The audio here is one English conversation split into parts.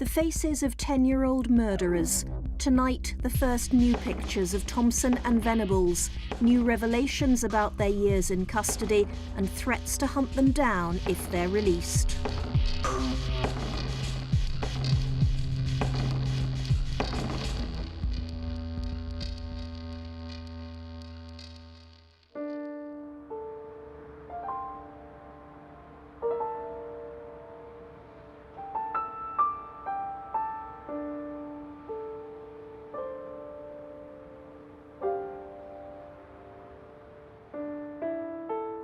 The faces of 10-year-old murderers. Tonight, the first new pictures of Thompson and Venables, new revelations about their years in custody, and threats to hunt them down if they're released.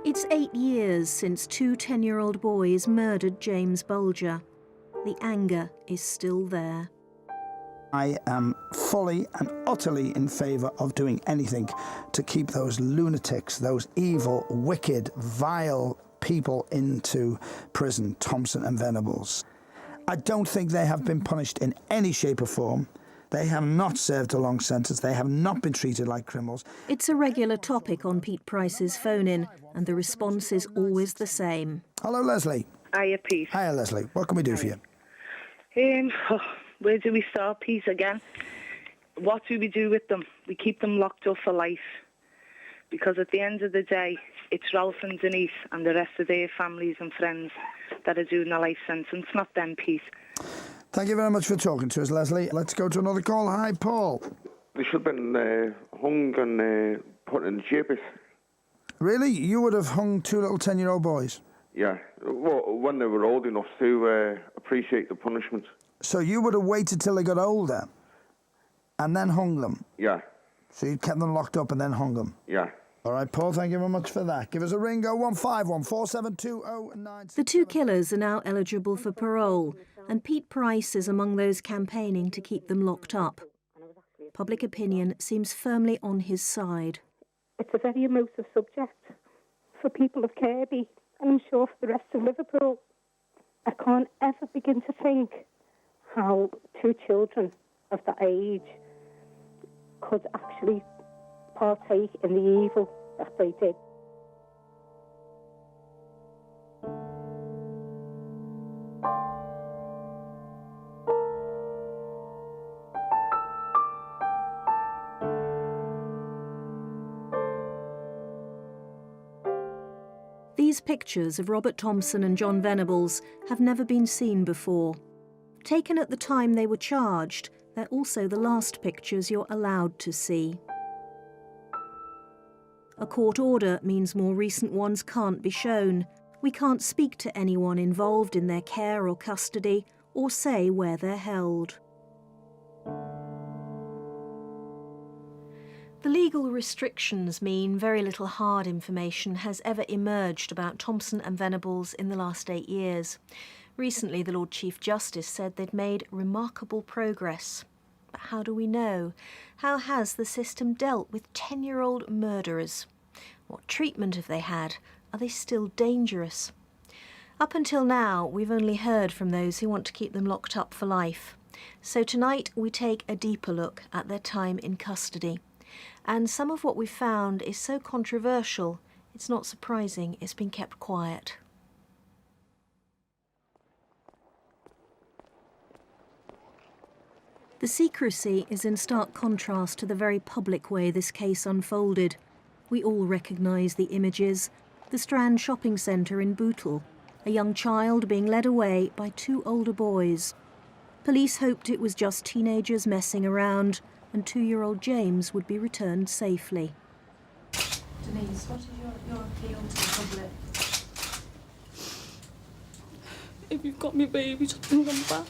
It's 8 years since two 10-year-old boys murdered James Bulger. The anger is still there. I am fully and utterly in favour of doing anything to keep those lunatics, those evil, wicked, vile people into prison, Thompson and Venables. I don't think they have been punished in any shape or form. They have not served a long sentence. They have not been treated like criminals. It's a regular topic on Pete Price's phone-in, and the response is always the same. Hello, Leslie. Hiya, Pete. Hiya, Leslie. What can we do for you? Where do we start, Pete, again? What do we do with them? We keep them locked up for life. Because at the end of the day, it's Ralph and Denise and the rest of their families and friends that are doing a life sentence, not them, Pete. Thank you very much for talking to us, Leslie. Let's go to another call. Hi, Paul. They should have been hung and put in the gibbet. Really? You would have hung two little 10-year-old boys? Yeah, well, when they were old enough to appreciate the punishment. So you would have waited till they got older and then hung them? Yeah. So you kept them locked up and then hung them? Yeah. All right, Paul, thank you very much for that. Give us a ring, 0151 472 0967. The two killers are now eligible for parole, and Pete Price is among those campaigning to keep them locked up. Public opinion seems firmly on his side. It's a very emotive subject for people of Kirby, and I'm sure for the rest of Liverpool. I can't ever begin to think how two children of that age could actually partake in the evil that they did. These pictures of Robert Thompson and John Venables have never been seen before. Taken at the time they were charged, they're also the last pictures you're allowed to see. A court order means more recent ones can't be shown. We can't speak to anyone involved in their care or custody, or say where they're held. The legal restrictions mean very little hard information has ever emerged about Thompson and Venables in the last 8 years. Recently, the Lord Chief Justice said they'd made remarkable progress. But how do we know? How has the system dealt with 10-year-old murderers? What treatment have they had? Are they still dangerous? Up until now, we've only heard from those who want to keep them locked up for life. So tonight, we take a deeper look at their time in custody. And some of what we've found is so controversial, it's not surprising it's been kept quiet. The secrecy is in stark contrast to the very public way this case unfolded. We all recognise the images. The Strand shopping centre in Bootle, a young child being led away by two older boys. Police hoped it was just teenagers messing around, and 2-year-old James would be returned safely. Denise, what is your appeal to the public? If you've got me baby, just bring them back.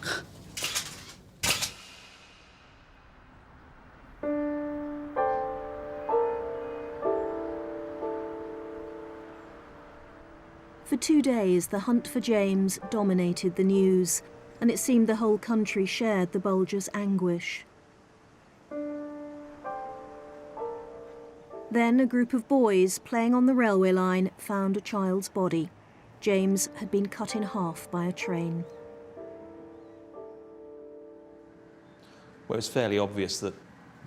For 2 days, the hunt for James dominated the news, and it seemed the whole country shared the Bulgers' anguish. Then a group of boys playing on the railway line found a child's body. James had been cut in half by a train. Well, it was fairly obvious that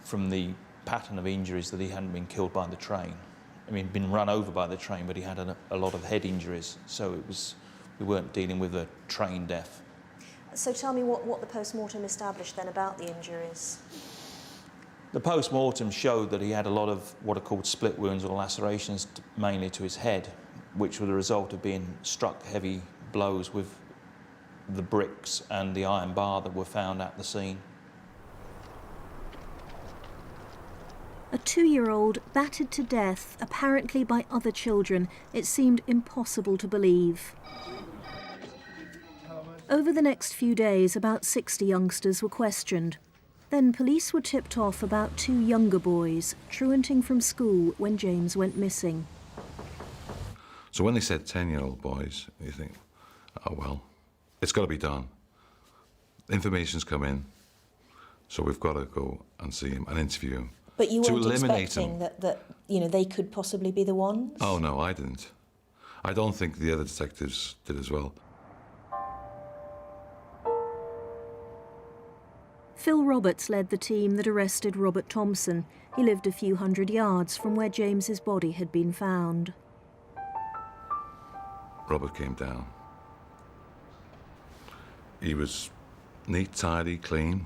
from the pattern of injuries that he hadn't been killed by the train. I mean, been run over by the train, but he had a lot of head injuries, so we weren't dealing with a train death. So tell me what the post-mortem established then about the injuries. The post-mortem showed that he had a lot of what are called split wounds or lacerations, mainly to his head, which were the result of being struck heavy blows with the bricks and the iron bar that were found at the scene. A 2-year-old battered to death, apparently by other children. It seemed impossible to believe. Over the next few days, about 60 youngsters were questioned. Then police were tipped off about 2 younger boys truanting from school when James went missing. So when they said 10-year-old boys, you think, oh well, it's got to be done. Information's come in, so we've got to go and see him and interview him. But you to weren't eliminate expecting him. that they could possibly be the ones? Oh no, I didn't. I don't think the other detectives did as well. Phil Roberts led the team that arrested Robert Thompson. He lived a few hundred yards from where James's body had been found. Robert came down. He was neat, tidy, clean,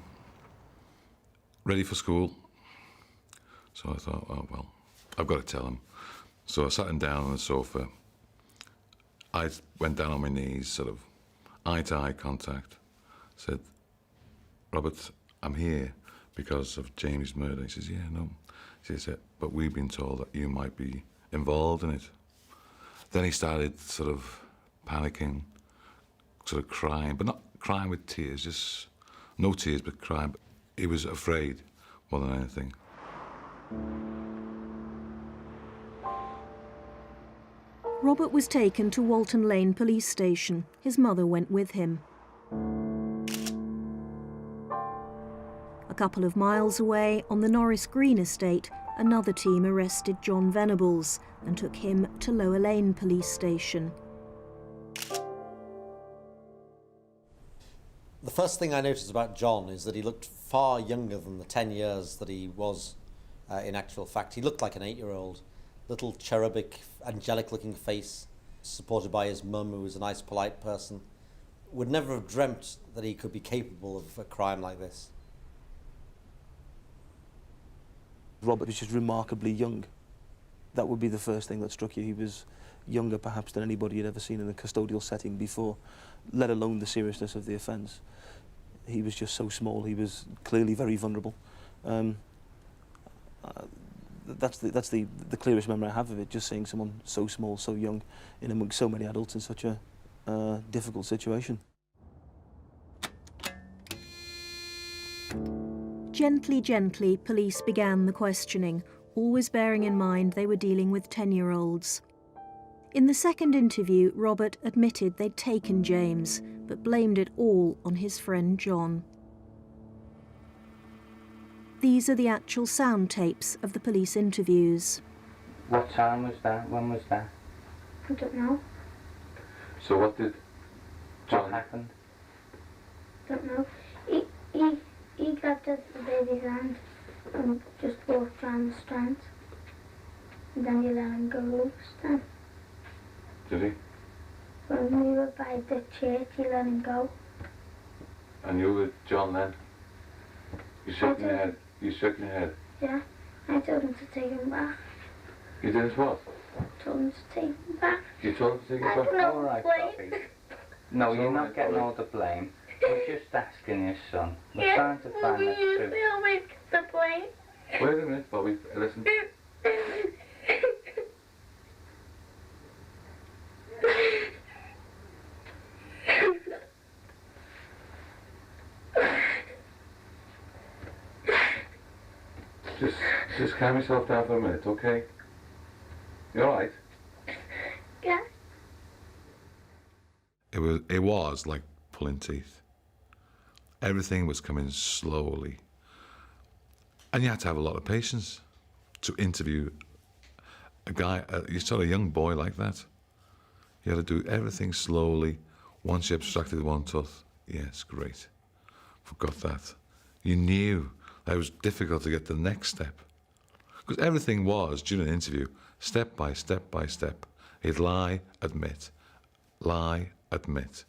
ready for school. So I thought, oh well, I've got to tell him. So I sat him down on the sofa. I went down on my knees, sort of eye-to-eye contact. Said, Robert, I'm here because of Jamie's murder. He says, yeah, no. She said, but we've been told that you might be involved in it. Then he started sort of panicking, sort of crying, but not crying with tears, just no tears, but crying. He was afraid more than anything. Robert was taken to Walton Lane police station. His mother went with him. A couple of miles away, on the Norris Green estate, another team arrested John Venables and took him to Lower Lane police station. The first thing I noticed about John is that he looked far younger than the 10 years that he was in actual fact. He looked like an 8-year-old, little cherubic, angelic-looking face, supported by his mum, who was a nice, polite person. Would never have dreamt that he could be capable of a crime like this. Robert was just remarkably young. That would be the first thing that struck you. He was younger, perhaps, than anybody you'd ever seen in a custodial setting before, let alone the seriousness of the offence. He was just so small. He was clearly very vulnerable. That's the clearest memory I have of it, just seeing someone so small, so young, in amongst so many adults in such a difficult situation. Gently, gently, police began the questioning, always bearing in mind they were dealing with 10-year-olds. In the second interview, Robert admitted they'd taken James, but blamed it all on his friend John. These are the actual sound tapes of the police interviews. What time was that? When was that? I don't know. So what did What happened? Don't know. He grabbed the baby's hand and just walked around the strand. And then he let him go loose then. Did he? When we were by the church, he let him go. And you were John then? You shook your head? You shook your head? Yeah, I told him to take him back. You did what? Told him to take him back. You told him to take I it back? don't know. All right, Blame. Bobby. No, you're not getting all the blame. We're just asking your son. We're trying to find the you truth. always get the blame. Wait a minute, Bobby. Listen. Just calm yourself down for a minute, okay? You all right? Yeah. It was like pulling teeth. Everything was coming slowly. And you had to have a lot of patience to interview a guy, you saw a young boy like that. You had to do everything slowly. Once you abstracted one tooth, yes, great. Forgot that. You knew that it was difficult to get the next step. Because everything was, during an interview, step by step by step. He'd lie, admit, lie, admit,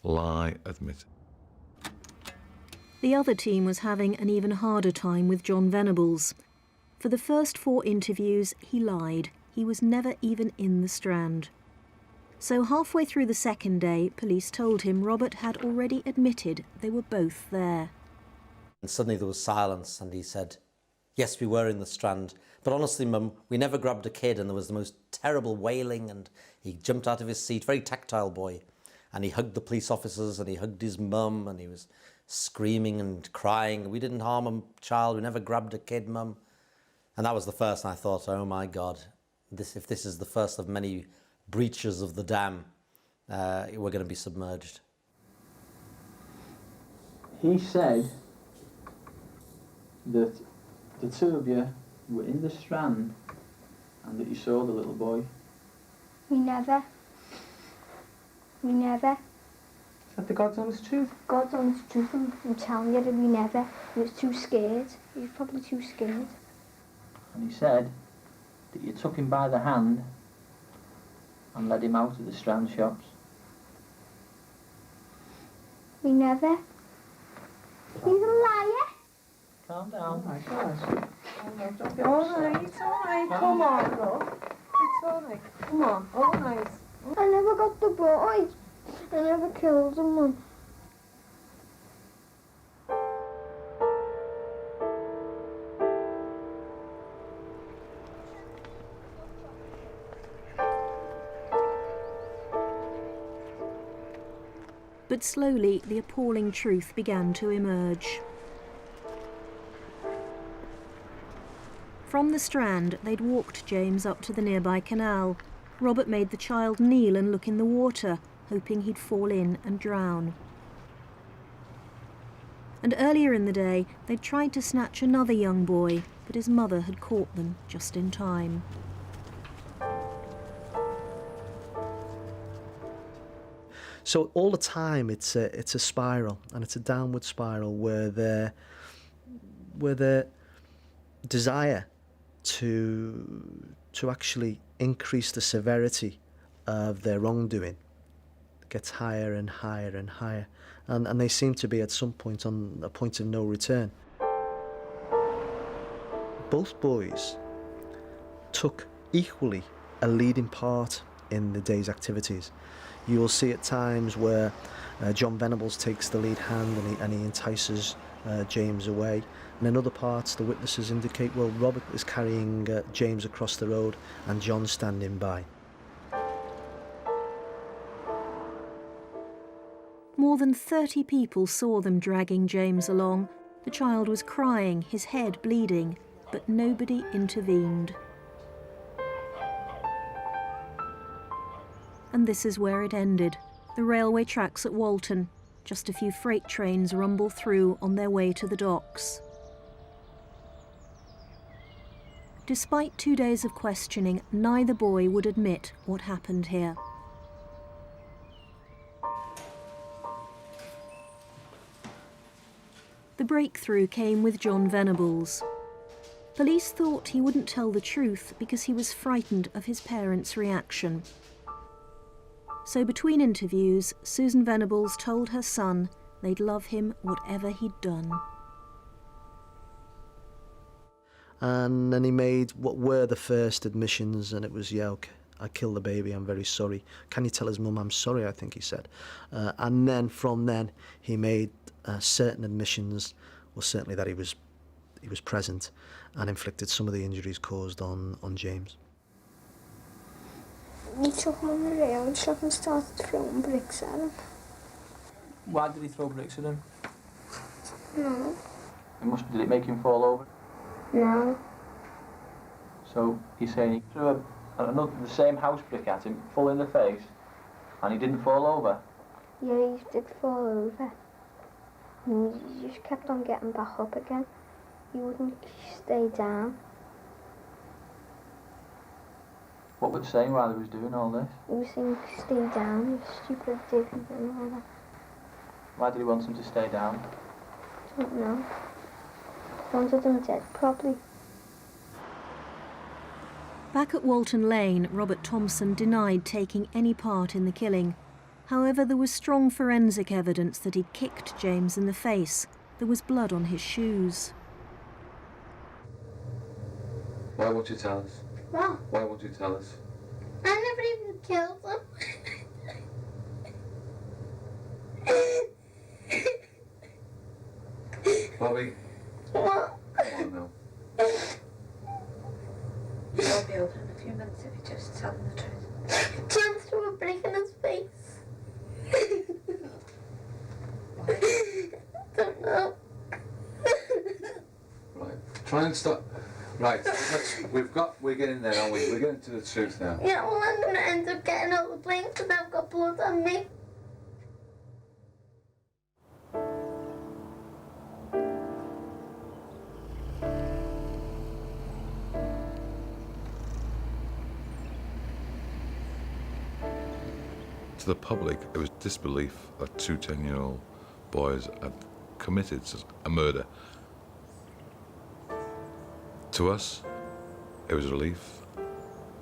lie, admit. The other team was having an even harder time with John Venables. For the first 4 interviews, he lied. He was never even in the Strand. So halfway through the second day, police told him Robert had already admitted they were both there. And suddenly there was silence, and he said, "Yes, we were in the Strand. But honestly, Mum, we never grabbed a kid, and there was the most terrible wailing, and he jumped out of his seat, very tactile boy, and he hugged the police officers, and he hugged his mum, and he was screaming and crying. We didn't harm a child, we never grabbed a kid, Mum." And that was the first, and I thought, oh my God, if this is the first of many breaches of the dam, we're going to be submerged. He said that the 2 of you were in the Strand and that you saw the little boy. We never. We never. Is that the God's honest truth? God's honest truth, I'm telling you that we never. He was too scared. He was probably too scared. And he said that you took him by the hand and led him out of the Strand shops. We never. He's a liar. Calm down. Oh my gosh. All right, come on, look. It's all right, come on, all nice. I never got the boy. I never killed him, Mum. But slowly, the appalling truth began to emerge. From the Strand, they'd walked James up to the nearby canal. Robert made the child kneel and look in the water, hoping he'd fall in and drown. And earlier in the day, they'd tried to snatch another young boy, but his mother had caught them just in time. So all the time it's a spiral, and it's a downward spiral where their desire to actually increase the severity of their wrongdoing gets higher and higher and higher, and they seem to be at some point on a point of no return. Both boys took equally a leading part in the day's activities. You will see at times where John Venables takes the lead hand and he entices James away. And in other parts, the witnesses indicate, well, Robert is carrying James across the road and John's standing by. More than 30 people saw them dragging James along. The child was crying, his head bleeding, but nobody intervened. And this is where it ended. The railway tracks at Walton. Just a few freight trains rumble through on their way to the docks. Despite 2 days of questioning, neither boy would admit what happened here. The breakthrough came with John Venables. Police thought he wouldn't tell the truth because he was frightened of his parents' reaction. So between interviews, Susan Venables told her son they'd love him whatever he'd done. And then he made what were the first admissions, and it was, yeah, okay, I killed the baby, I'm very sorry. Can you tell his mum I'm sorry, I think he said. And then from then he made certain admissions, well, certainly that he was present and inflicted some of the injuries caused on James. He took him on the railway track and started throwing bricks at him. Why did he throw bricks at him? No. Did it make him fall over? No. So he's saying he threw the same house brick at him, full in the face, and he didn't fall over? Yeah, he did fall over. And he just kept on getting back up again. He wouldn't stay down. What was he saying while he was doing all this? He was saying, stay down, you stupid dick, and all that. Why did he want him to stay down? I don't know. Wanted him dead, probably. Back at Walton Lane, Robert Thompson denied taking any part in the killing. However, there was strong forensic evidence that he'd kicked James in the face. there was blood on his shoes. Why won't you tell us? What? Why won't you tell us? I never even killed them. Bobby? What? Come on now. You'll be over in a few minutes if you just tell him the truth. Chance threw a brick in his face. Don't know. Right. Try and stop. Right. We're getting there, aren't we? We're getting to the truth now. Yeah, well, I'm going to end up getting all the blame because I've got blood on me. To the public, it was disbelief that two 10-year-old boys had committed a murder. To us, it was relief,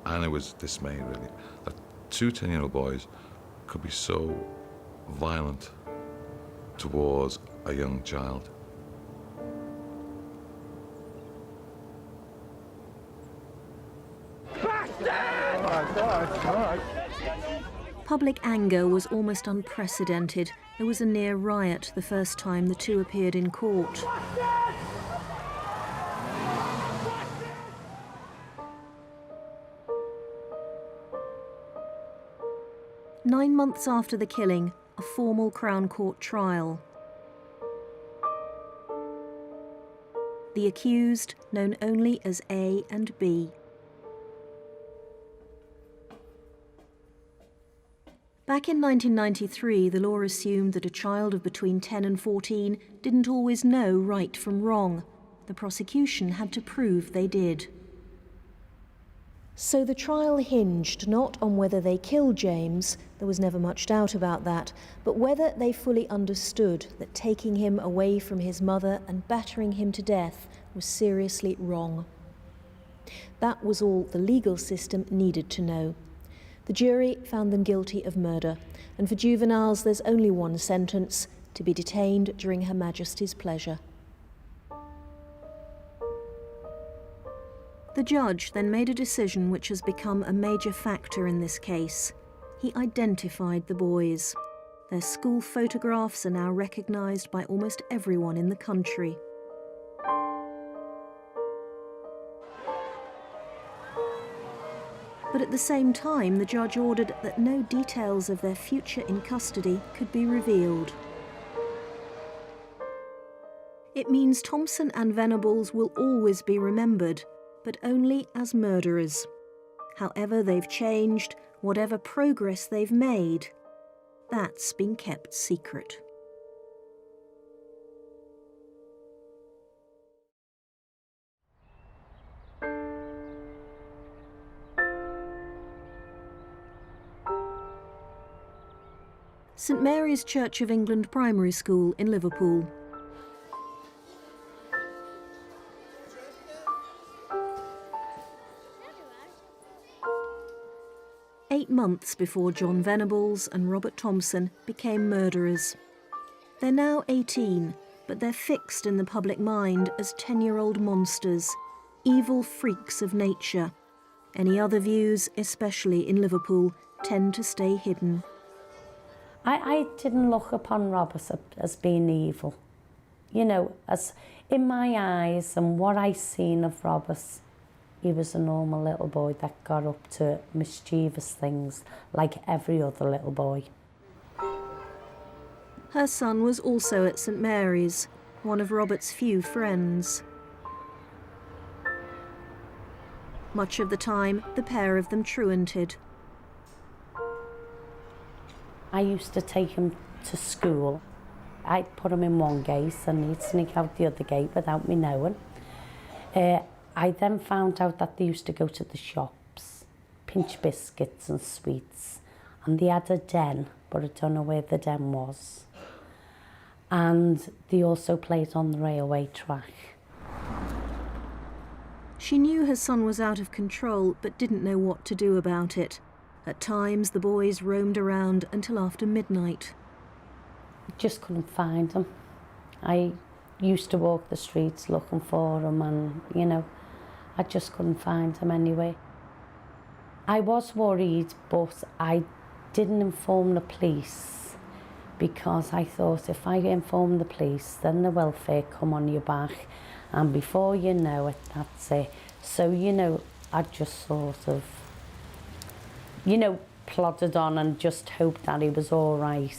and it was dismay, really, that two 10-year-old boys could be so violent towards a young child. Public anger was almost unprecedented. There was a near riot the first time the two appeared in court. Nine months after the killing, a formal Crown Court trial. The accused, known only as A and B. Back in 1993, the law assumed that a child of between 10 and 14 didn't always know right from wrong. The prosecution had to prove they did. So the trial hinged not on whether they killed James, there was never much doubt about that, but whether they fully understood that taking him away from his mother and battering him to death was seriously wrong. That was all the legal system needed to know. The jury found them guilty of murder, and for juveniles there's only one sentence: to be detained during Her Majesty's pleasure. The judge then made a decision which has become a major factor in this case. He identified the boys. Their school photographs are now recognised by almost everyone in the country. But at the same time, the judge ordered that no details of their future in custody could be revealed. It means Thompson and Venables will always be remembered, but only as murderers. However they've changed, whatever progress they've made, that's been kept secret. St Mary's Church of England Primary School in Liverpool. Eight months before John Venables and Robert Thompson became murderers. They're now 18, but they're fixed in the public mind as 10-year-old monsters, evil freaks of nature. Any other views, especially in Liverpool, tend to stay hidden. I didn't look upon Robert as being evil. You know, as in my eyes and what I seen of Robert, he was a normal little boy that got up to mischievous things like every other little boy. Her son was also at St Mary's, one of Robert's few friends. Much of the time, the pair of them truanted. I used to take him to school. I'd put him in one gate and he'd sneak out the other gate without me knowing. I then found out that they used to go to the shops, pinch biscuits and sweets, and they had a den, but I don't know where the den was. And they also played on the railway track. She knew her son was out of control, but didn't know what to do about it. At times, the boys roamed around until after midnight. Just couldn't find him. I used to walk the streets looking for him, and, you know, I just couldn't find him anyway. I was worried, but I didn't inform the police because I thought if I inform the police, then the welfare come on your back, and before you know it, that's it. So, you know, I just sort of, you know, plodded on and just hoped that he was all right.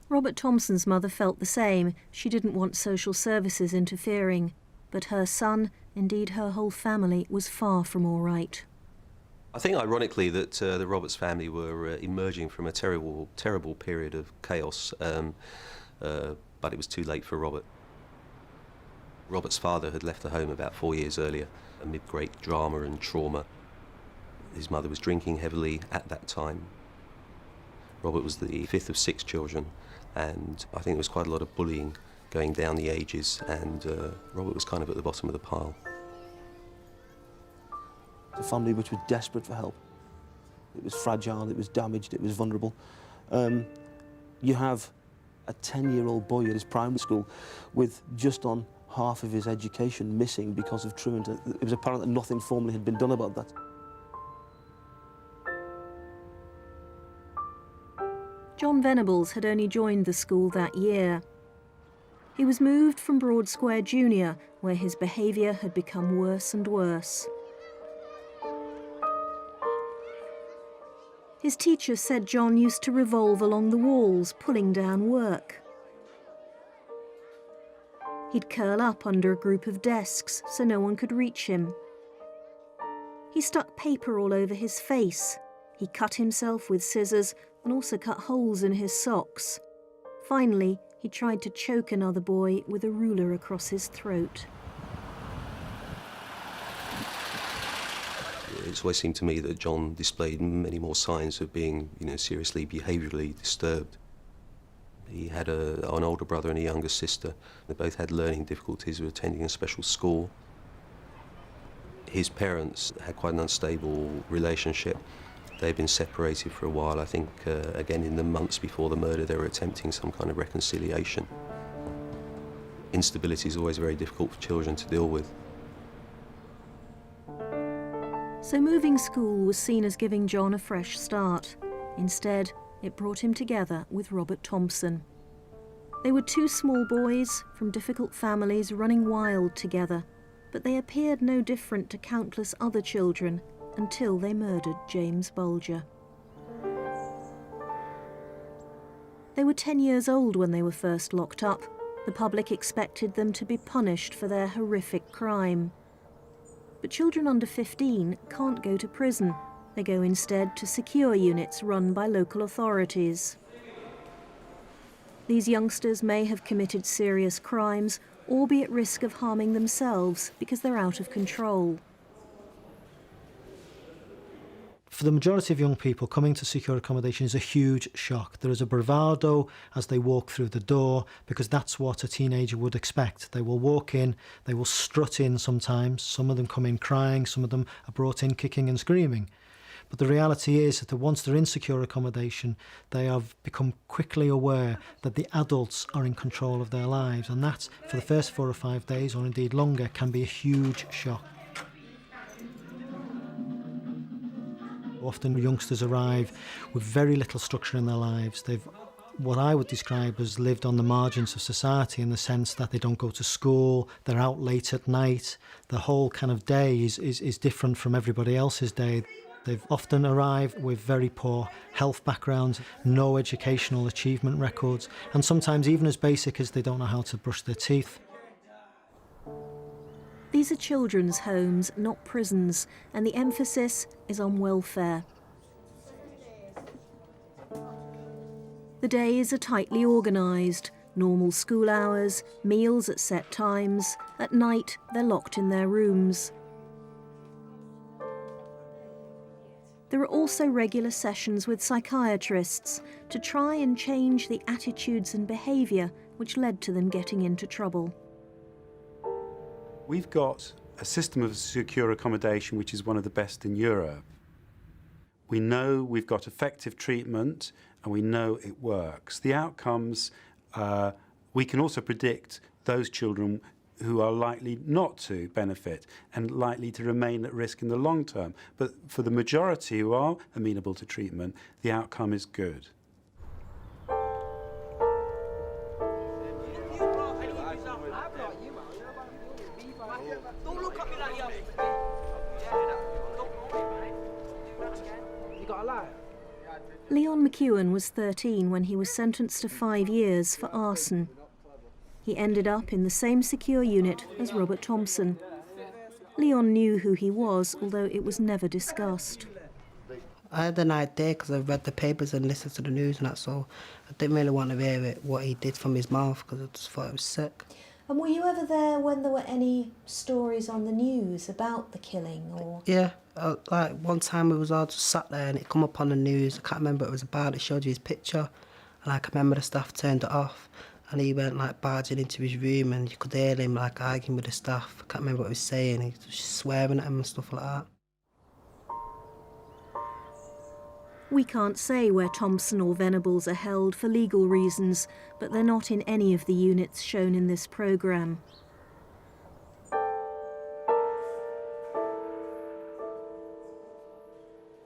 Robert Thompson's mother felt the same. She didn't want social services interfering, but her son, indeed her whole family, was far from all right. I think ironically that the Roberts family were emerging from a terrible period of chaos, but it was too late for Robert. Robert's father had left the home about 4 years earlier, amid great drama and trauma. His mother was drinking heavily at that time. Robert was the fifth of 6 children, and I think there was quite a lot of bullying going down the ages, and Robert was kind of at the bottom of the pile. A family which was desperate for help. It was fragile, it was damaged, it was vulnerable. You have a 10-year-old boy at his primary school with just on half of his education missing because of truant. It was apparent that nothing formally had been done about that. John Venables had only joined the school that year. He was moved from Broad Square Junior, where his behaviour had become worse and worse. His teacher said John used to revolve along the walls, pulling down work. He'd curl up under a group of desks so no one could reach him. He stuck paper all over his face. He cut himself with scissors and also cut holes in his socks. Finally, he tried to choke another boy with a ruler across his throat. It's always seemed to me that John displayed many more signs of being, you know, seriously behaviourally disturbed. He had an older brother and a younger sister. They both had learning difficulties, were attending a special school. His parents had quite an unstable relationship. They'd been separated for a while. I think, again, in the months before the murder, they were attempting some kind of reconciliation. Instability is always very difficult for children to deal with. So moving school was seen as giving John a fresh start. Instead, it brought him together with Robert Thompson. They were 2 small boys from difficult families running wild together, but they appeared no different to countless other children until they murdered James Bulger. They were 10 years old when they were first locked up. The public expected them to be punished for their horrific crime. But children under 15 can't go to prison. They go instead to secure units run by local authorities. These youngsters may have committed serious crimes or be at risk of harming themselves because they're out of control. For the majority of young people, coming to secure accommodation is a huge shock. There is a bravado as they walk through the door, because that's what a teenager would expect. They will walk in, they will strut in sometimes. Some of them come in crying, some of them are brought in kicking and screaming. But the reality is that once they're in secure accommodation, they have become quickly aware that the adults are in control of their lives, and that, for the first 4 or 5 days, or indeed longer, can be a huge shock. Often youngsters arrive with very little structure in their lives. They've what I would describe as lived on the margins of society, in the sense that they don't go to school, they're out late at night. The whole kind of day is different from everybody else's day. They've often arrived with very poor health backgrounds, no educational achievement records, and sometimes even as basic as they don't know how to brush their teeth. These are children's homes, not prisons, and the emphasis is on welfare. The days are tightly organised, normal school hours, meals at set times. At night, they're locked in their rooms. There are also regular sessions with psychiatrists to try and change the attitudes and behaviour which led to them getting into trouble. We've got a system of secure accommodation which is one of the best in Europe. We know we've got effective treatment and we know it works. The outcomes, we can also predict those children who are likely not to benefit and likely to remain at risk in the long term. But for the majority who are amenable to treatment, the outcome is good. Leon McEwen was 13 when he was sentenced to 5 years for arson. He ended up in the same secure unit as Robert Thompson. Leon knew who he was, although it was never discussed. I had an idea because I read the papers and listened to the news and that, so I didn't really want to hear it, what he did from his mouth, because I just thought it was sick. And were you ever there when there were any stories on the news about the killing? Or Yeah, like one time we was all just sat there and it come up on the news. I can't remember what it was about. It showed you his picture, and I can remember the staff turned it off, and he went like barging into his room, and you could hear him like arguing with the staff. I can't remember what he was saying. He was swearing at him and stuff like that. we can't say where Thompson or Venables are held for legal reasons, but they're not in any of the units shown in this programme.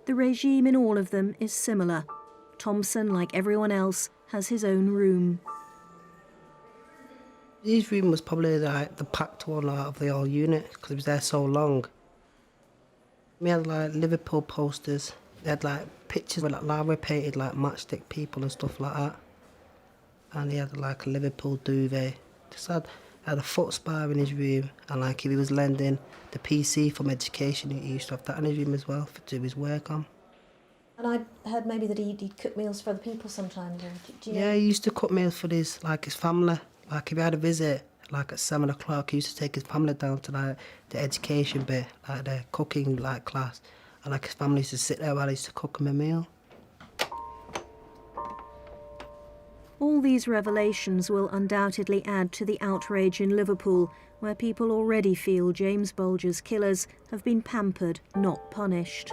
The regime in all of them is similar. Thompson, like everyone else, has his own room. His room was probably like the packed one out of the whole unit because he was there so long. We had like Liverpool posters. They had like pictures with like lava painted like matchstick people and stuff like that. And he had like a Liverpool duvet. Just had a foot spa in his room, and like if he was lending the PC from education, he used to have that in his room as well to do his work on. And I heard maybe that he'd cook meals for other people sometimes. Do you know? Yeah, he used to cook meals for his family. Like if he had a visit, like at 7 o'clock, he used to take his family down to like the education bit, like the cooking like class, and like his family used to sit there while he used to cook them a meal. All these revelations will undoubtedly add to the outrage in Liverpool, where people already feel James Bulger's killers have been pampered, not punished.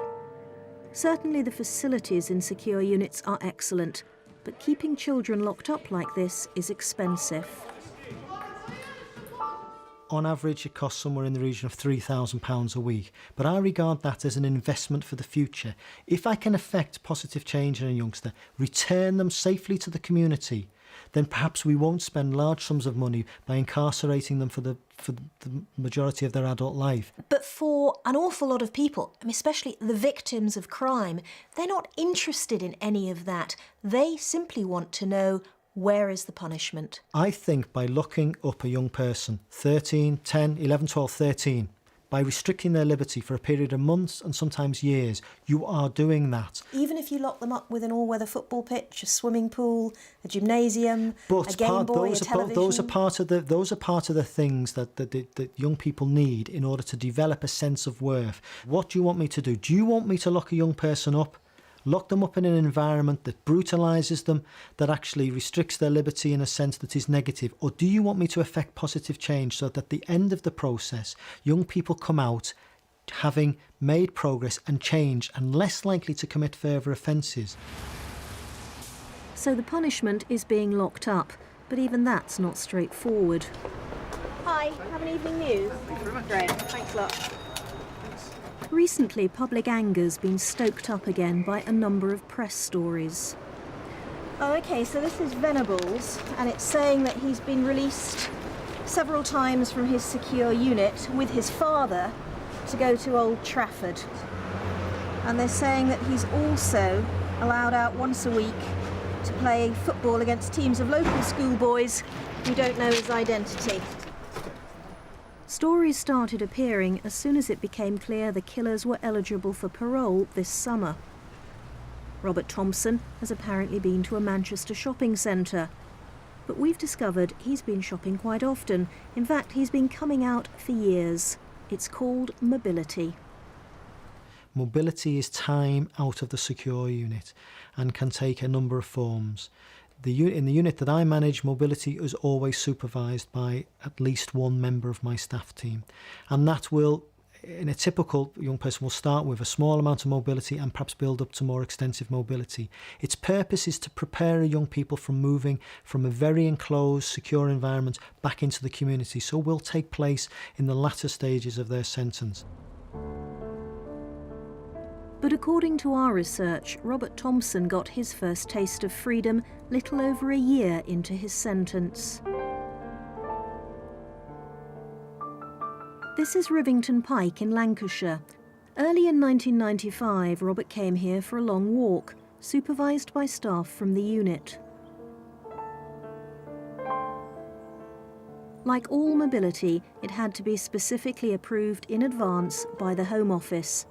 Certainly the facilities in secure units are excellent, but keeping children locked up like this is expensive. On average, it costs somewhere in the region of £3,000 a week, but I regard that as an investment for the future. If I can effect positive change in a youngster, return them safely to the community, then perhaps we won't spend large sums of money by incarcerating them for the majority of their adult life. But for an awful lot of people, especially the victims of crime, they're not interested in any of that. They simply want to know, where is the punishment? I think by locking up a young person, 13, 10, 11, 12, 13, by restricting their liberty for a period of months and sometimes years, you are doing that. Even if you lock them up with an all-weather football pitch, a swimming pool, a gymnasium, a Game Boy, a television... Those are part of the things that young people need in order to develop a sense of worth. What do you want me to do? Do you want me to lock a young person up? Lock them up in an environment that brutalises them, that actually restricts their liberty in a sense that is negative? Or do you want me to effect positive change so that at the end of the process, young people come out having made progress and change and less likely to commit further offences? So the punishment is being locked up, but even that's not straightforward. Hi, have an evening news? Great, thanks a lot. Recently, public anger's been stoked up again by a number of press stories. Oh, OK, so this is Venables, and it's saying that he's been released several times from his secure unit with his father to go to Old Trafford. And they're saying that he's also allowed out once a week to play football against teams of local schoolboys who don't know his identity. Stories started appearing as soon as it became clear the killers were eligible for parole this summer. Robert Thompson has apparently been to a Manchester shopping centre, but we've discovered he's been shopping quite often. In fact, he's been coming out for years. It's called mobility. Mobility is time out of the secure unit and can take a number of forms. In the unit that I manage, mobility is always supervised by at least one member of my staff team, and that will in a typical young person will start with a small amount of mobility and perhaps build up to more extensive mobility. Its purpose is to prepare young people from moving from a very enclosed, secure environment back into the community, so will take place in the latter stages of their sentence. But according to our research, Robert Thompson got his first taste of freedom little over a year into his sentence. This is Rivington Pike in Lancashire. Early in 1995, Robert came here for a long walk, supervised by staff from the unit. Like all mobility, it had to be specifically approved in advance by the Home Office.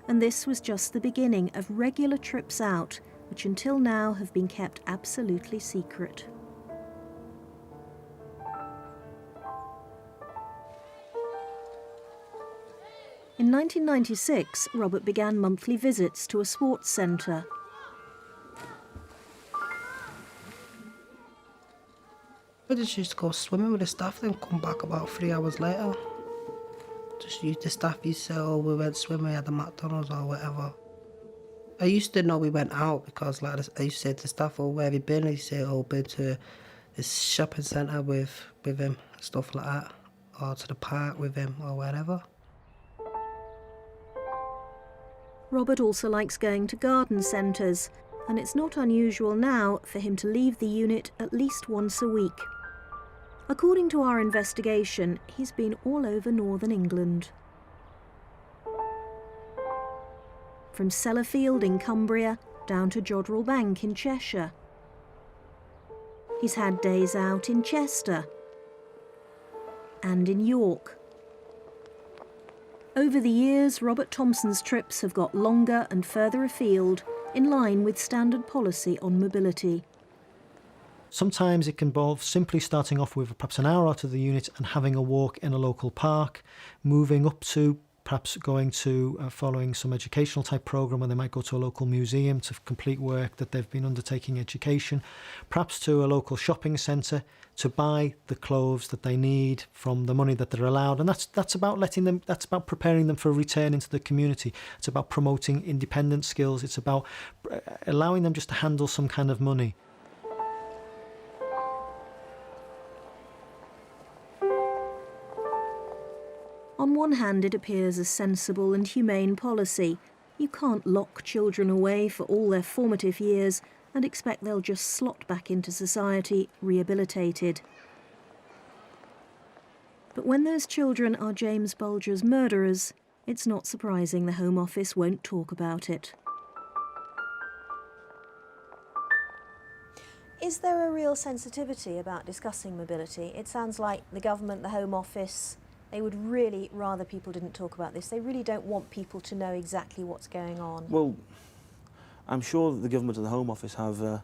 And this was just the beginning of regular trips out, which until now have been kept absolutely secret. In 1996, Robert began monthly visits to a sports centre. I just used to go swimming with the staff, then come back about 3 hours later. Just use the staff used to say, oh, we went swimming at the McDonald's or whatever. I used to know we went out because like I used to say to the staff, oh, where have you been? I used to say, oh, been to this shopping centre with him, stuff like that, or to the park with him or wherever. Robert also likes going to garden centres, and it's not unusual now for him to leave the unit at least once a week. According to our investigation, he's been all over northern England. From Sellafield in Cumbria down to Jodrell Bank in Cheshire. He's had days out in Chester and in York. Over the years, Robert Thompson's trips have got longer and further afield, in line with standard policy on mobility. Sometimes it can involve simply starting off with perhaps an hour out of the unit and having a walk in a local park, moving up to perhaps going to following some educational type programme where they might go to a local museum to complete work that they've been undertaking education, perhaps to a local shopping centre to buy the clothes that they need from the money that they're allowed. And that's about preparing them for a return into the community. It's about promoting independent skills. It's about allowing them just to handle some kind of money. On one hand, it appears a sensible and humane policy. You can't lock children away for all their formative years and expect they'll just slot back into society, rehabilitated. But when those children are James Bulger's murderers, it's not surprising the Home Office won't talk about it. Is there a real sensitivity about discussing mobility? It sounds like the government, the Home Office, they would really rather people didn't talk about this. They really don't want people to know exactly what's going on. Well, I'm sure that the government and the Home Office have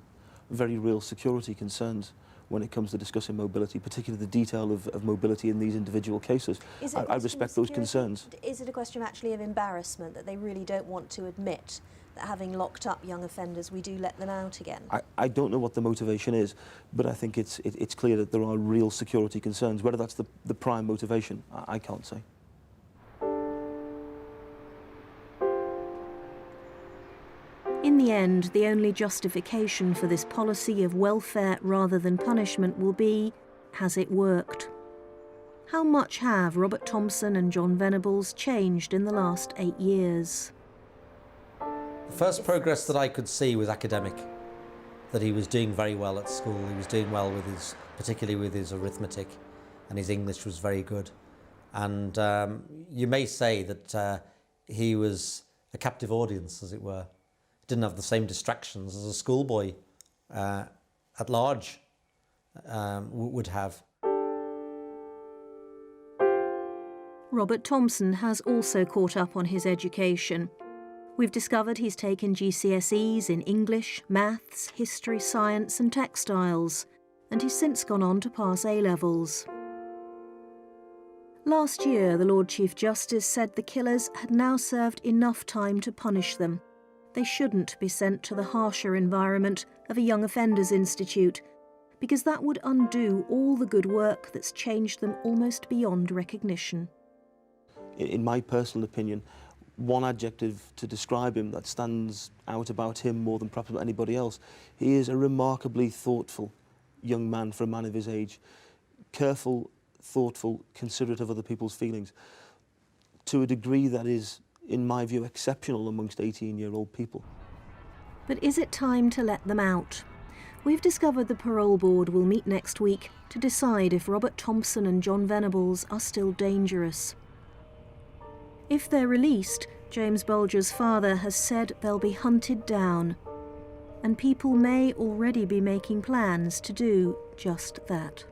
very real security concerns when it comes to discussing mobility, particularly the detail of mobility in these individual cases. I respect those concerns. Is it a question actually of embarrassment, that they really don't want to admit that having locked up young offenders, we do let them out again? I don't know what the motivation is, but I think it's clear that there are real security concerns. Whether that's the prime motivation, I can't say. In the end, the only justification for this policy of welfare rather than punishment will be, has it worked? How much have Robert Thompson and John Venables changed in the last 8 years? The first progress that I could see was academic, that he was doing very well at school. He was doing well with particularly with his arithmetic, and his English was very good. And you may say that he was a captive audience, as it were. Didn't have the same distractions as a schoolboy at large would have. Robert Thompson has also caught up on his education. We've discovered he's taken GCSEs in English, maths, history, science and textiles, and he's since gone on to pass A-levels. Last year, the Lord Chief Justice said the killers had now served enough time to punish them. They shouldn't be sent to the harsher environment of a young offenders institute, because that would undo all the good work that's changed them almost beyond recognition. in my personal opinion, one adjective to describe him that stands out about him more than perhaps about anybody else. He is a remarkably thoughtful young man for a man of his age. Careful, thoughtful, considerate of other people's feelings, to a degree that is, in my view, exceptional amongst 18-year-old people. But is it time to let them out? We've discovered the parole board will meet next week to decide if Robert Thompson and John Venables are still dangerous. If they're released, James Bulger's father has said they'll be hunted down, and people may already be making plans to do just that.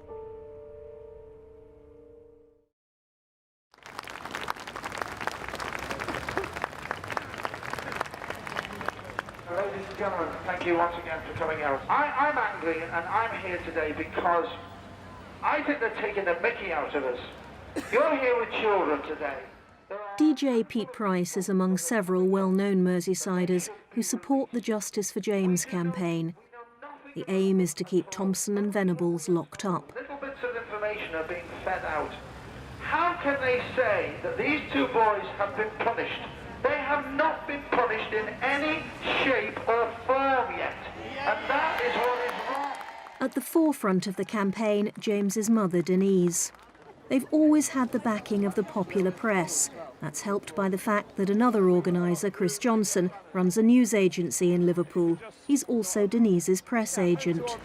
Ladies and gentlemen, thank you once again for coming out. I'm angry, and I'm here today because I think they're taking the mickey out of us. You're here with children today. DJ Pete Price is among several well-known Merseysiders who support the Justice for James campaign. The aim is to keep Thompson and Venables locked up. Little bits of information are being fed out. How can they say that these two boys have been punished? They have not been punished in any shape or form yet, and that is what is wrong. At the forefront of the campaign, James's mother, Denise. They've always had the backing of the popular press. That's helped by the fact that another organiser, Chris Johnson, runs a news agency in Liverpool. He's also Denise's press agent.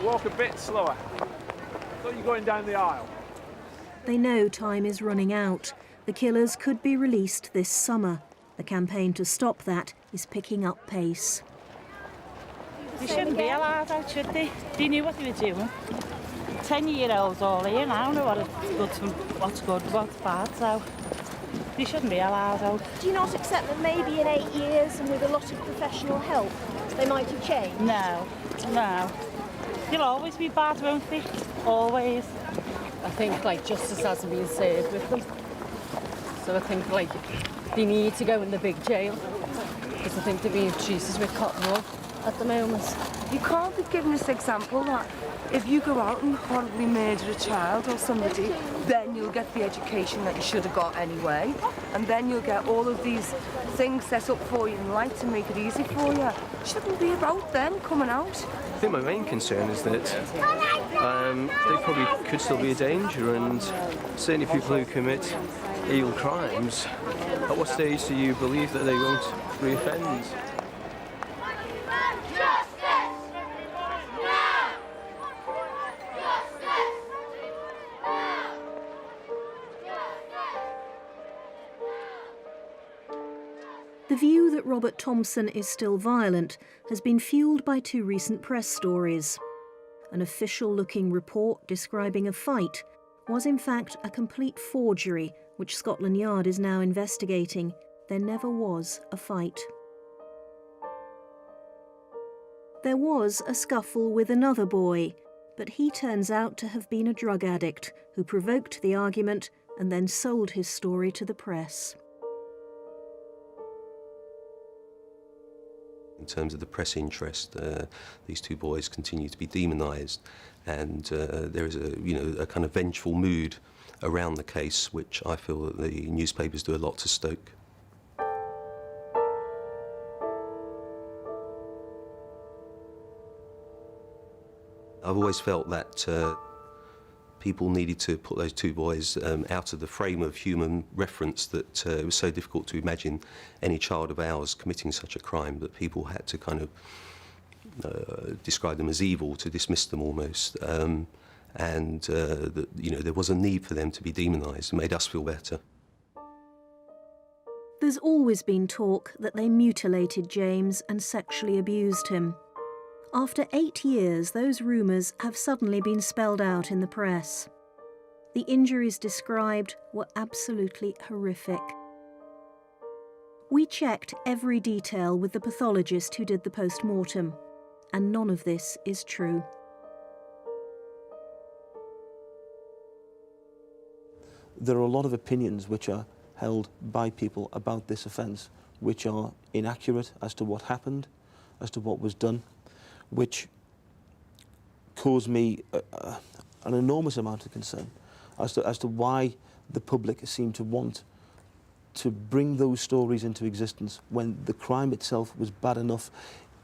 Walk a bit slower. I thought you were going down the aisle. They know time is running out. The killers could be released this summer. The campaign to stop that is picking up pace. They shouldn't be allowed out, should they? They knew what they were doing. 10-year-olds all here now know what's good, what's bad, so they shouldn't be allowed out. Do you not accept that maybe in 8 years and with a lot of professional help they might have changed? No, no. They'll always be bad, won't they? Always. I think justice hasn't been served with them. So I think they need to go in the big jail. Because I think they're being treated with cotton wool at the moment. You can't be giving this example that if you go out and horribly murder a child or somebody, then you'll get the education that you should have got anyway, and then you'll get all of these things set up for you in life to make it easy for you. It shouldn't be about them coming out. I think my main concern is that they probably could still be a danger, and certainly people who commit illegal crimes, at what stage do you believe that they won't reoffend? The view that Robert Thompson is still violent has been fuelled by 2 recent press stories. An official-looking report describing a fight was in fact a complete forgery, which Scotland Yard is now investigating. There never was a fight. There was a scuffle with another boy, but he turns out to have been a drug addict who provoked the argument and then sold his story to the press. In terms of the press interest, these 2 boys continue to be demonised, and there is a kind of vengeful mood around the case, which I feel that the newspapers do a lot to stoke. I've always felt that people needed to put those 2 boys out of the frame of human reference, that it was so difficult to imagine any child of ours committing such a crime that people had to kind of describe them as evil, to dismiss them almost, and that there was a need for them to be demonised. It made us feel better. There's always been talk that they mutilated James and sexually abused him. After 8 years, those rumours have suddenly been spelled out in the press. The injuries described were absolutely horrific. We checked every detail with the pathologist who did the post-mortem, and none of this is true. There are a lot of opinions which are held by people about this offence which are inaccurate as to what happened, as to what was done, which caused me an enormous amount of concern. as to why the public seem to want to bring those stories into existence when the crime itself was bad enough.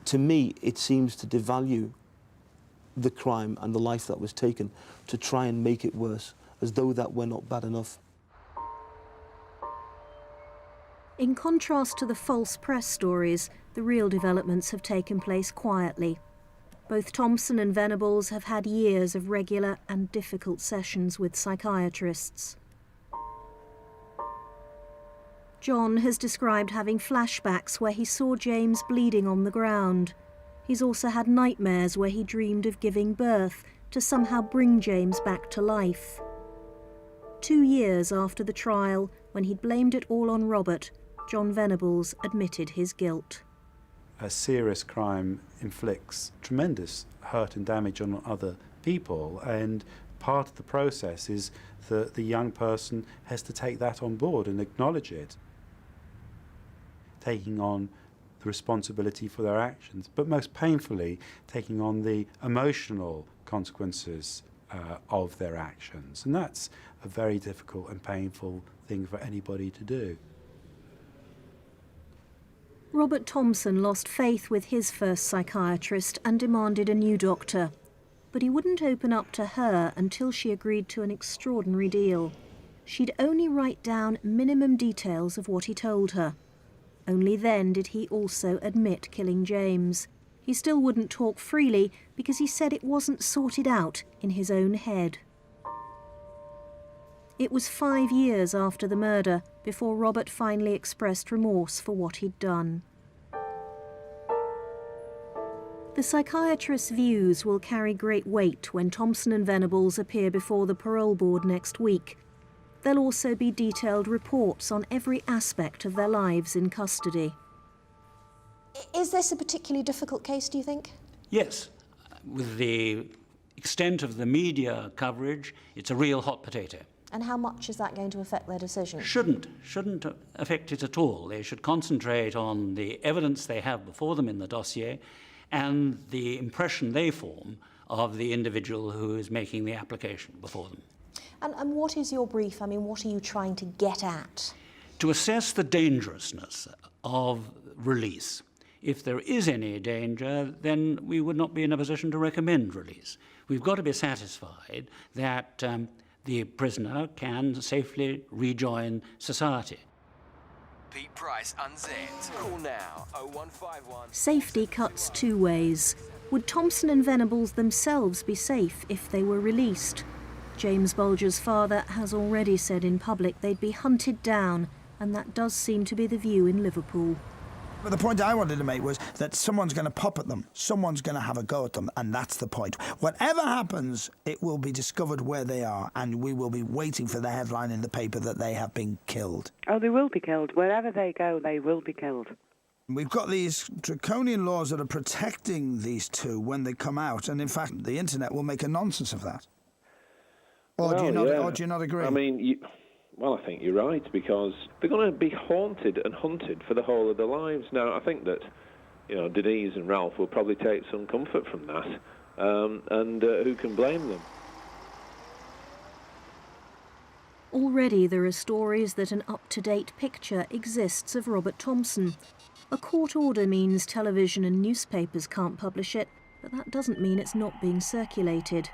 To me, it seems to devalue the crime and the life that was taken to try and make it worse, as though that were not bad enough. In contrast to the false press stories, the real developments have taken place quietly. Both Thompson and Venables have had years of regular and difficult sessions with psychiatrists. John has described having flashbacks where he saw James bleeding on the ground. He's also had nightmares where he dreamed of giving birth to somehow bring James back to life. 2 years after the trial, when he'd blamed it all on Robert, John Venables admitted his guilt. A serious crime inflicts tremendous hurt and damage on other people, and part of the process is that the young person has to take that on board and acknowledge it, taking on the responsibility for their actions, but most painfully taking on the emotional consequences of their actions. And that's a very difficult and painful thing for anybody to do. Robert Thompson lost faith with his first psychiatrist and demanded a new doctor. But he wouldn't open up to her until she agreed to an extraordinary deal. She'd only write down minimum details of what he told her. Only then did he also admit killing James. He still wouldn't talk freely because he said it wasn't sorted out in his own head. It was 5 years after the murder before Robert finally expressed remorse for what he'd done. The psychiatrist's views will carry great weight when Thompson and Venables appear before the parole board next week. There'll also be detailed reports on every aspect of their lives in custody. Is this a particularly difficult case, do you think? Yes. With the extent of the media coverage, it's a real hot potato. And how much is that going to affect their decision? Shouldn't affect it at all. They should concentrate on the evidence they have before them in the dossier and the impression they form of the individual who is making the application before them. And what is your brief? I mean, what are you trying to get at? To assess the dangerousness of release. If there is any danger, then we would not be in a position to recommend release. We've got to be satisfied that the prisoner can safely rejoin society. Pete Price unzipped. Call now 0151. Safety cuts 2 ways. Would Thompson and Venables themselves be safe if they were released? James Bulger's father has already said in public they'd be hunted down, and that does seem to be the view in Liverpool. But the point I wanted to make was that someone's going to pop at them. Someone's going to have a go at them, and that's the point. Whatever happens, it will be discovered where they are, and we will be waiting for the headline in the paper that they have been killed. Oh, they will be killed. Wherever they go, they will be killed. We've got these draconian laws that are protecting these two when they come out, and in fact, the internet will make a nonsense of that. Or do you not agree? I mean, well, I think you're right, because they're going to be haunted and hunted for the whole of their lives. Now, I think that, Denise and Ralph will probably take some comfort from that, and who can blame them? Already there are stories that an up-to-date picture exists of Robert Thompson. A court order means television and newspapers can't publish it, but that doesn't mean it's not being circulated.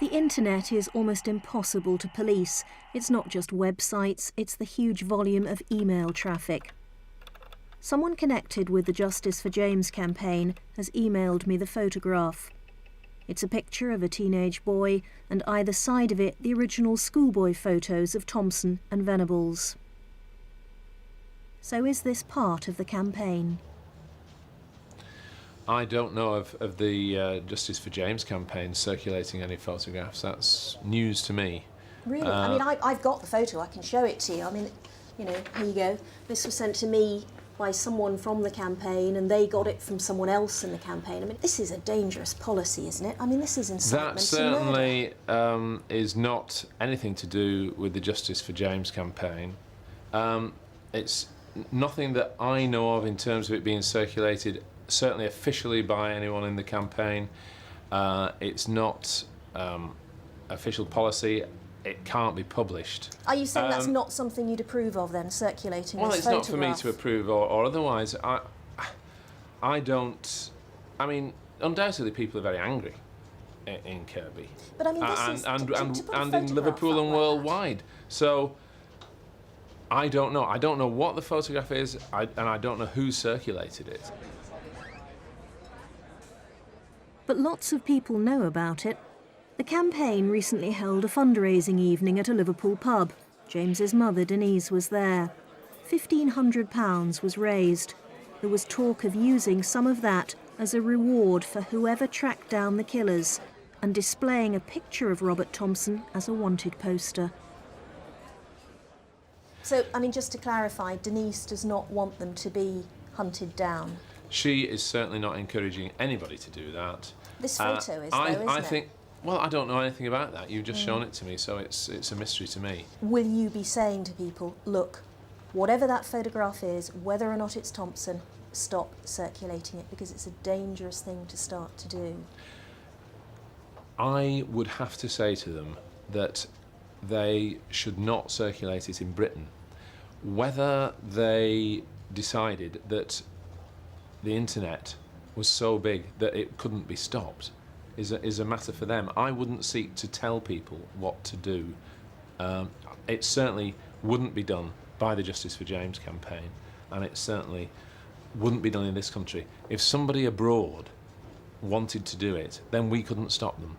The internet is almost impossible to police. It's not just websites, it's the huge volume of email traffic. Someone connected with the Justice for James campaign has emailed me the photograph. It's a picture of a teenage boy, and either side of it the original schoolboy photos of Thompson and Venables. So is this part of the campaign? I don't know of the Justice for James campaign circulating any photographs. That's news to me. Really? I mean, I've got the photo. I can show it to you. I mean, here you go. This was sent to me by someone from the campaign, and they got it from someone else in the campaign. I mean, this is a dangerous policy, isn't it? I mean, this is incitement that to murder. certainly is not anything to do with the Justice for James campaign. It's nothing that I know of in terms of it being circulated certainly officially by anyone in the campaign. It's not official policy. It can't be published. Are you saying that's not something you'd approve of then, circulating well, this it's photograph? not for me to approve or otherwise. I don't... I mean, undoubtedly people are very angry in Kirby. But I mean, this and in Liverpool and worldwide. So I don't know. I don't know what the photograph is, and I don't know who circulated it. But lots of people know about it. The campaign recently held a fundraising evening at a Liverpool pub. James's mother, Denise, was there. £1,500 was raised. There was talk of using some of that as a reward for whoever tracked down the killers and displaying a picture of Robert Thompson as a wanted poster. So, I mean, just to clarify, Denise does not want them to be hunted down. She is certainly not encouraging anybody to do that. This photo is, though, isn't I it? think, well, I don't know anything about that. You've just shown it to me, so it's a mystery to me. Will you be saying to people, look, whatever that photograph is, whether or not it's Thompson, stop circulating it, because it's a dangerous thing to start to do? I would have to say to them that they should not circulate it in Britain. Whether they decided that the internet was so big that it couldn't be stopped is a matter for them. I wouldn't seek to tell people what to do. It certainly wouldn't be done by the Justice for James campaign, and it certainly wouldn't be done in this country. If somebody abroad wanted to do it, then we couldn't stop them.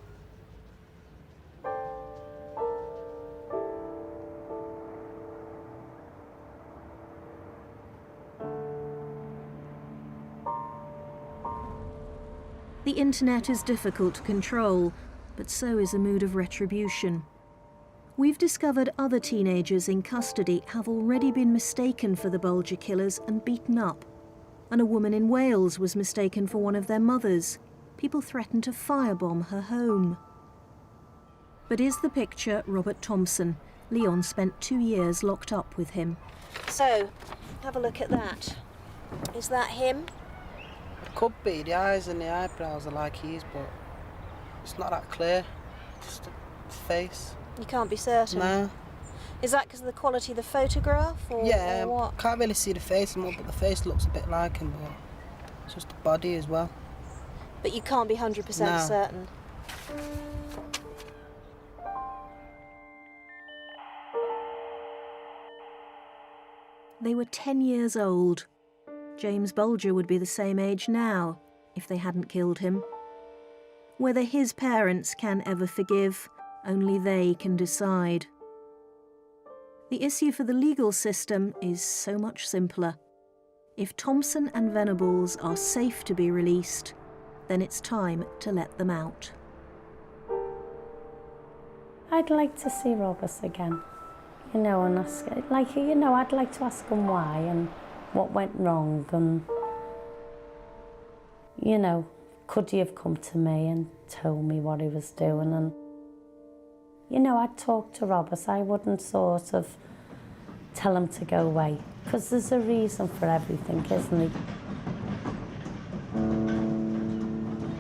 The internet is difficult to control, but so is a mood of retribution. We've discovered other teenagers in custody have already been mistaken for the Bulger killers and beaten up. And a woman in Wales was mistaken for one of their mothers. People threatened to firebomb her home. But is the picture Robert Thompson? Leon spent 2 years locked up with him. So, have a look at that. Is that him? Could be. The eyes and the eyebrows are like his, but it's not that clear. Just the face. You can't be certain? No. Is that because of the quality of the photograph, or, yeah, or what? Can't really see the face anymore, but the face looks a bit like him, but it's just the body as well. But you can't be 100% certain? They were 10 years old. James Bulger would be the same age now, if they hadn't killed him. Whether his parents can ever forgive, only they can decide. The issue for the legal system is so much simpler. If Thompson and Venables are safe to be released, then it's time to let them out. I'd like to see Robert again, and ask, I'd like to ask him why and what went wrong, and could he have come to me and told me what he was doing, and I'd talk to Robert. I wouldn't sort of tell him to go away, because there's a reason for everything, isn't there?